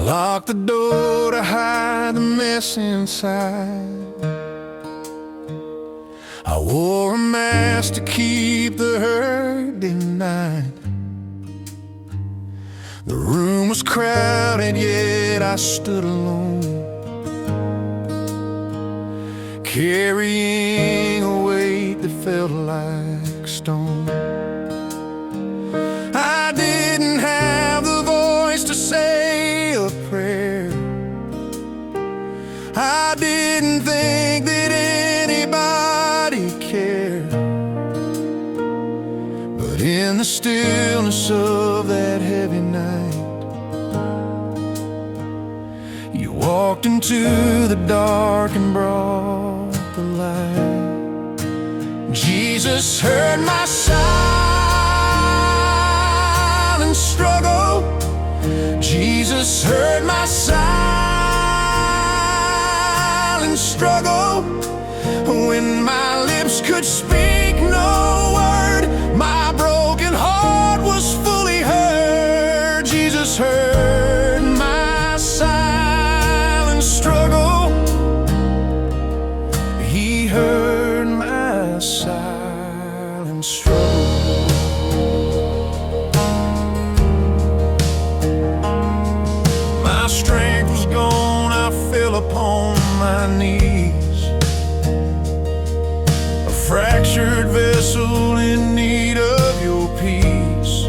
Lock the door to hide the mess inside. I wore a mask to keep the hurt denied. The room was crowded, yet I stood alone, carrying a weight that felt like stone. I didn't have the voice to say a prayer. I didn't think that anybody cared. But in the stillness of that heavy night, you walked into the dark and brought the light. Jesus heard my silent struggle. Jesus heard my silent struggle. When my lips could speak no word, my broken heart was fully heard. Jesus heard my silent struggle. He heard my silent struggle. My strength was gone, I fell upon my knees, a fractured vessel in need of your peace.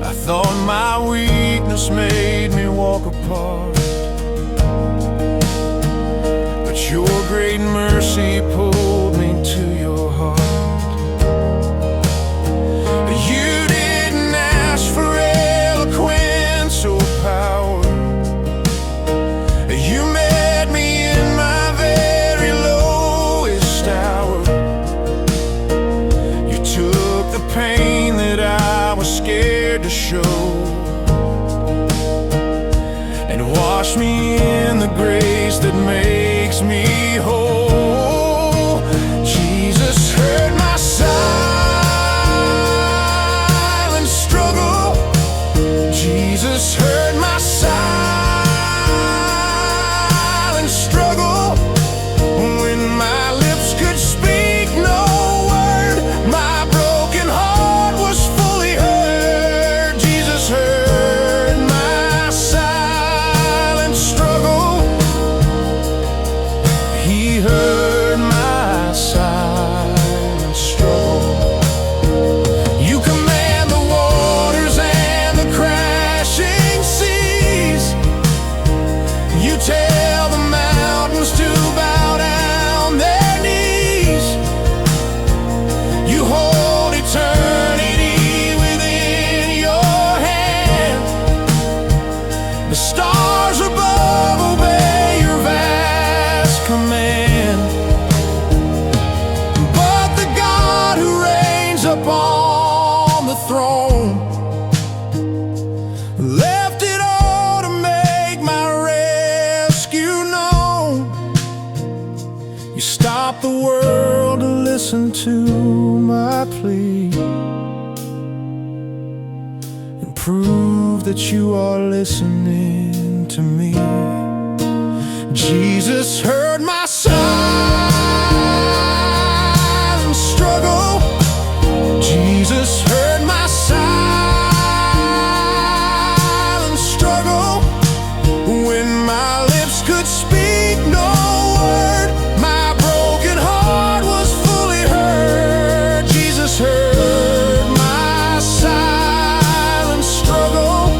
I thought my weakness made me walk apart, but your great mercy pulled me to your heart. You didn't ask for eloquence or power. You met me in my very lowest hour. You took the pain that I was scared to show and washed me in the grace that makes me whole. Jesus heard my silent struggle. Jesus heard my silent struggle. When my lips could speak no word, my broken heart was fully heard. Jesus heard my silent struggle. He heard my silent struggle. You command the waters and the crashing seas. You tell the mountains to bow down their knees. You hold eternity within your hand. The stars above obey your vast command. But the God who reigns upon the throne left it all to make my rescue known. You stopped the world to listen to my plea and prove that you are listening to me. Jesus heard my silent struggle. Jesus heard my silent struggle. When my lips could speak no word, my broken heart was fully heard. Jesus heard my silent struggle.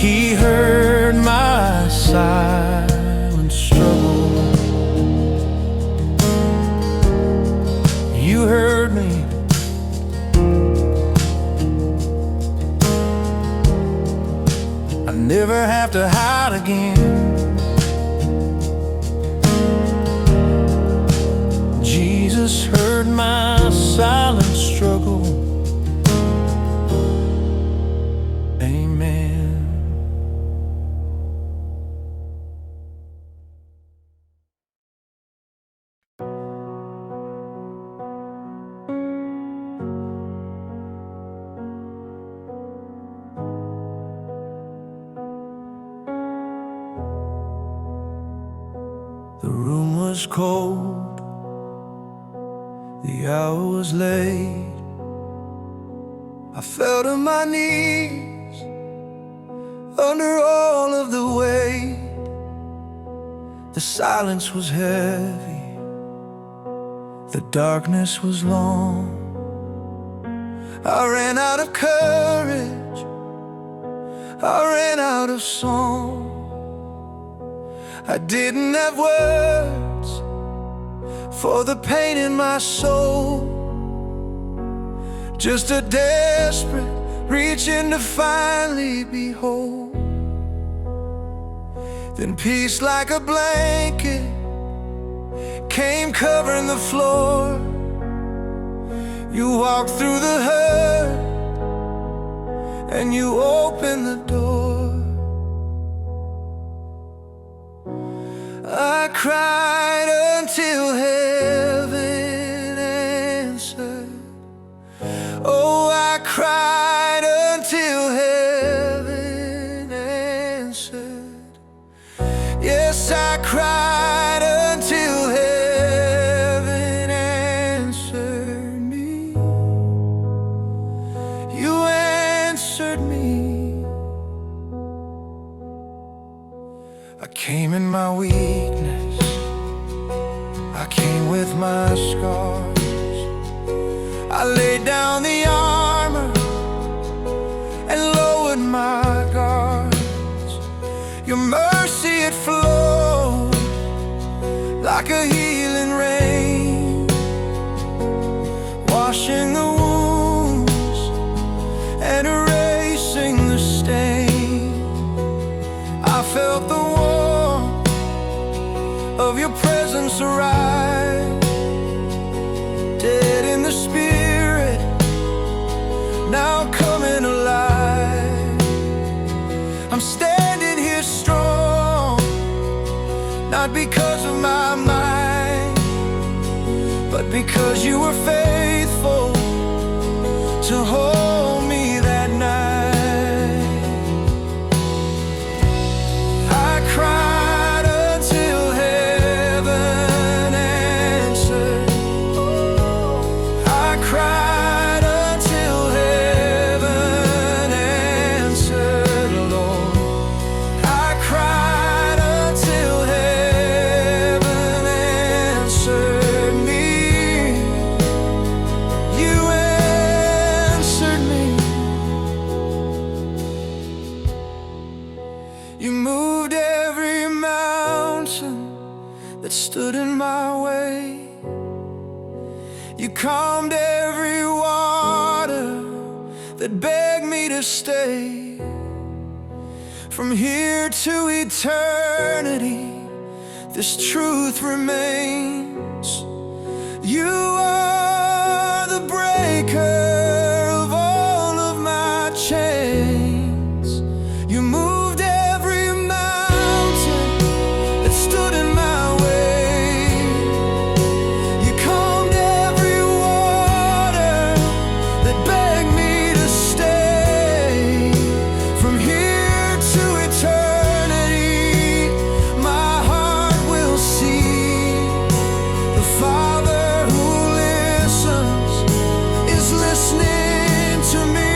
He heard my silent struggle. You heard me. I never have to hide again. Jesus heard my silent struggle. Amen. The room was cold, the hour was late. I fell to my knees under all of the weight. The silence was heavy, the darkness was long. I ran out of courage, I ran out of song. I didn't have words for the pain in my soul, just a desperate reaching to finally be whole. Then peace like a blanket came covering the floor. You walked through the hurt and you opened the door. I cried until heaven answered. Oh, I cried until heaven answered. Yes, I cried until heaven answered me. You answered me. I came in my weakness, I came with my scars. I laid down the armor and lowered my guards. Your mercy, it flowed like a healing rain, washing the wounds and erasing the stain. I felt the warmth of your presence arrive, dead in the spirit, now coming alive. I'm standing here strong, not because of my might, but because you were faithful to hold me that night. I cried until heaven answered. I cried until heaven answered, Lord. I cried until heaven answered me. You answered me. You moved every mountain that stood in my way. You calmed every water that begged me to stay. From here to eternity, this truth remains. You are the breaker of all of my chains. You moved every mountain that stood in my way. You calmed every water that begged me to stay. From here to eternity, my heart will see the Father who listens is listening to me.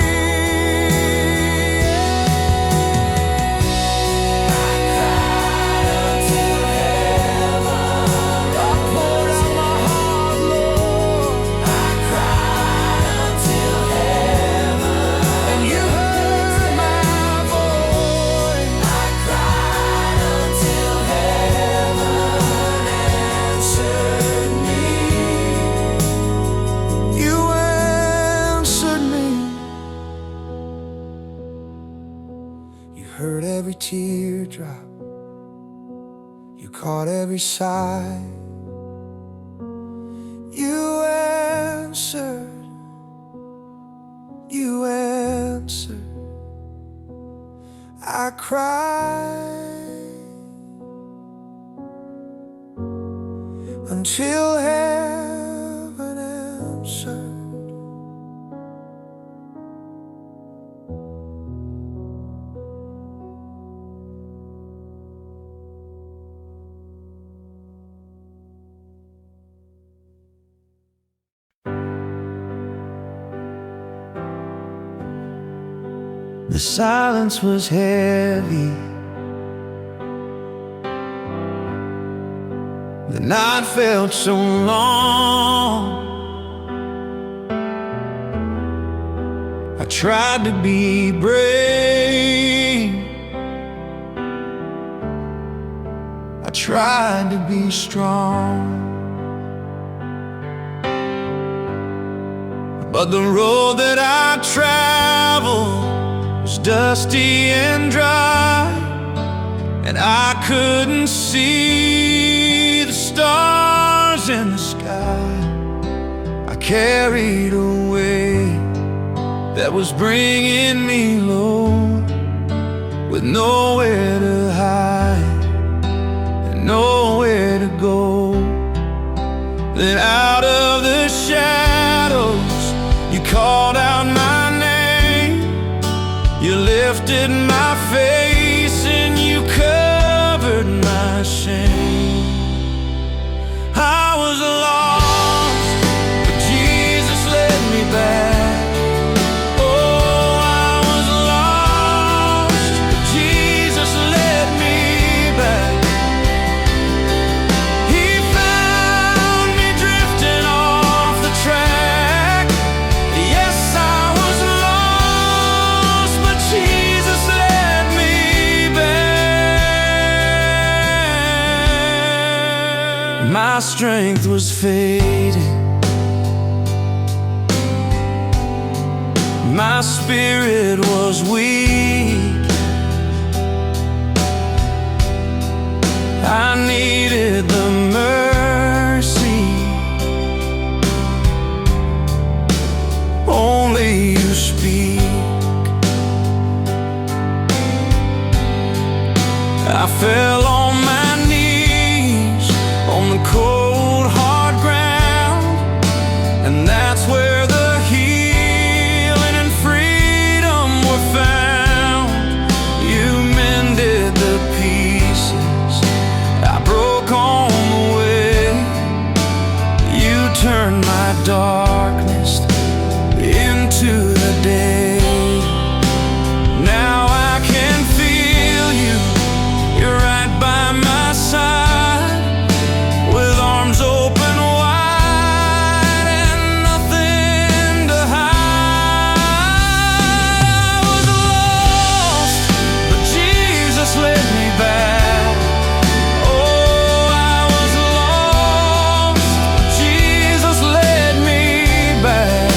You heard every teardrop, you caught every sigh. You answered, you answered. I cried until heaven answered. The silence was heavy. The night felt so long. I tried to be brave. I tried to be strong. But the road that I traveled was dusty and dry, and I couldn't see the stars in the sky. I carried a weight that was bringing me low, with nowhere to hide and nowhere to go. Then out of the shadows you called out my name. You lifted my face and you covered my shame. I was lost, but Jesus led me back. Oh, I was lost, but Jesus led me back. He found me drifting off the track. Yes, I was lost, but Jesus led me back. My strength was fading. My spirit was weak. I needed the mercy only you speak. I fell on my knees on the cold hard ground, and that's where the healing and freedom were found. You mended the pieces I broke on the way. You turned my darkness into the day. Now I can feel you. You're right by my side, with arms open wide and nothing to hide. I was lost, but Jesus led me back. Oh, I was lost, but Jesus led me back.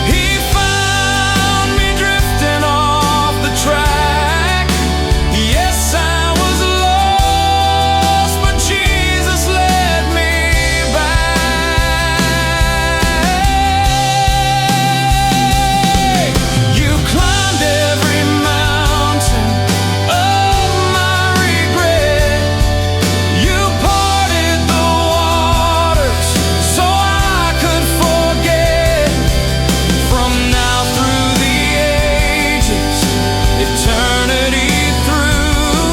He found me drifting off the track. Yes, I was lost, but Jesus led me back. You climbed every mountain of my regret. You parted the waters so I could forget. From now through the ages, eternity through,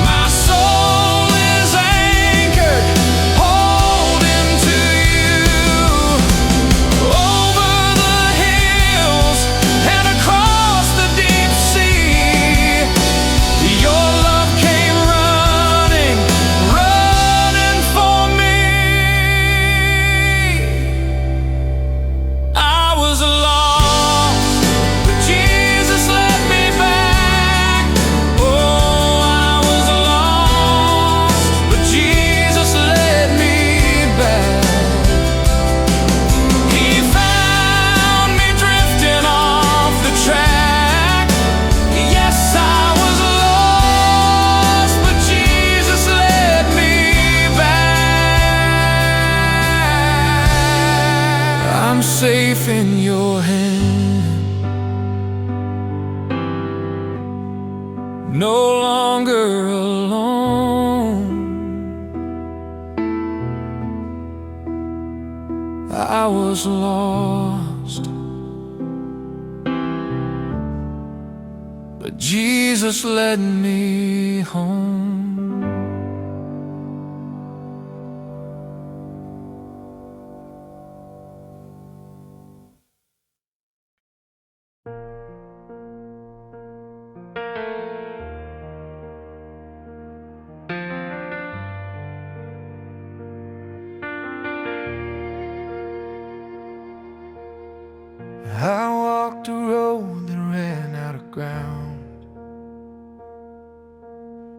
my soul is anchored, holding to you. Over the hills and across the deep sea, your love came running, running for me. I was lost, but Jesus led me back. Oh, I was lost, but Jesus led me back. He found me drifting off the track. Yes, I was lost, but Jesus led me back. I'm safe in your hand, no longer alone. I was lost, but Jesus led me home.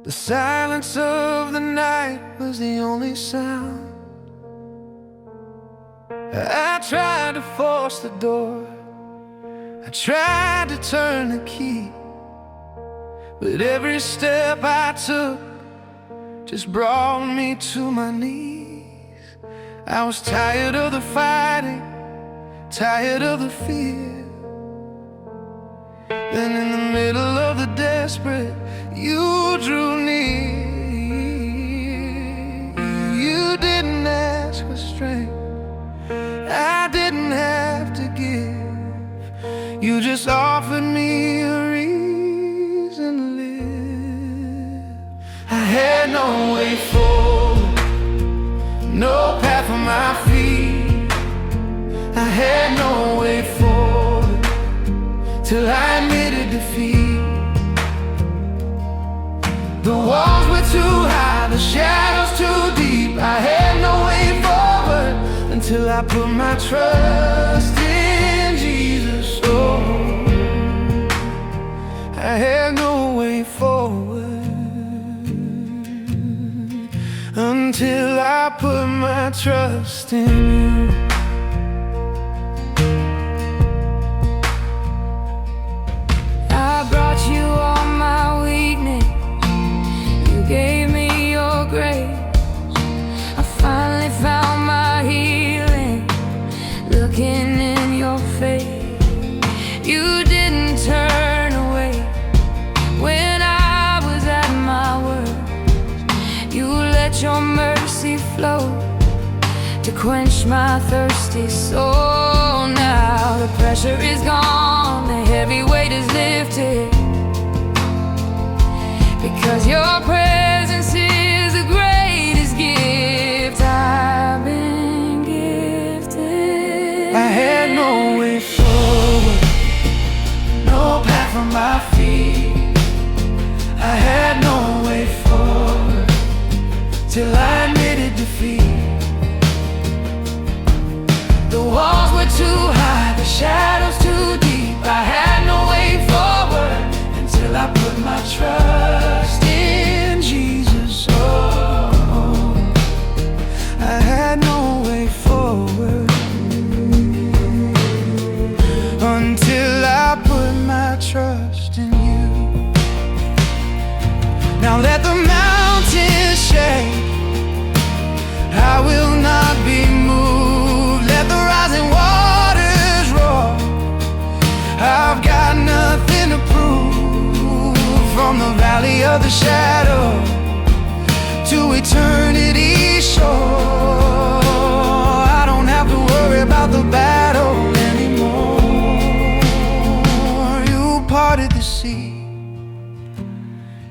The silence of the night was the only sound. I tried to force the door, I tried to turn the key, but every step I took just brought me to my knees. I was tired of the fighting, tired of the fear. Then in the middle of the desperate, you drew near. You didn't ask for strength, I didn't have to give. You just offered me a reason to live. I had no way forward, no path for my feet. I had no way forward till I admitted defeat. The walls were too high, the shadows too deep. I had no way forward until I put my trust in Jesus. Oh, I had no way forward until I put my trust in you. I brought you all my weakness, you gave me your grace. I finally found my healing, looking in your face. You didn't turn away when I was at my worst. You let your mercy flow to quench my thirsty soul. Now the pressure is gone, the heavy weight is lifted, because your presence is the greatest gift I've been gifted. I had no way forward, no path for my feet. I had no way forward till I admitted defeat. The walls were too high, the shadows too deep. I had no way forward until I put my trust in Jesus. Oh, I had no way forward until I put my trust in you. Now let the mountains shake, I will not be moved. Let the rising waters roar, I've got nothing to prove. From the valley of the shadow to eternity's shore, I don't have to worry about the battle anymore. You parted the sea,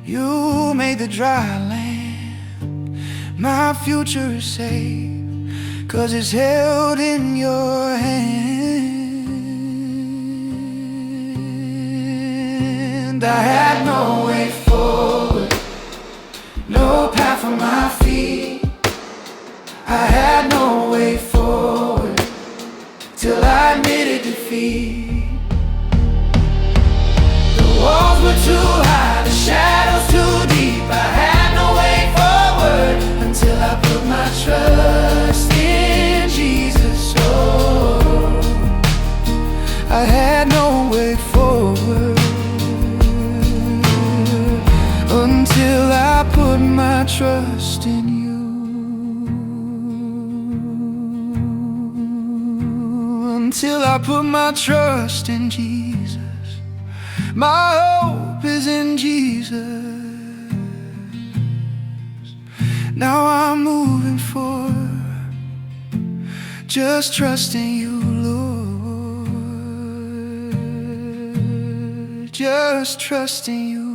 you made the dry land. My future is safe, 'cause it's held in your hand. I had no way forward, no path for my feet. I had no way forward till I admitted defeat. The walls were too high, the shadows too deep. I had no way forward until I put my trust in Jesus. Oh, I had no way forward until I put my trust in you. Until I put my trust in Jesus. My hope is in Jesus. Now I'm moving forward, just trusting you, Lord. Just trusting you.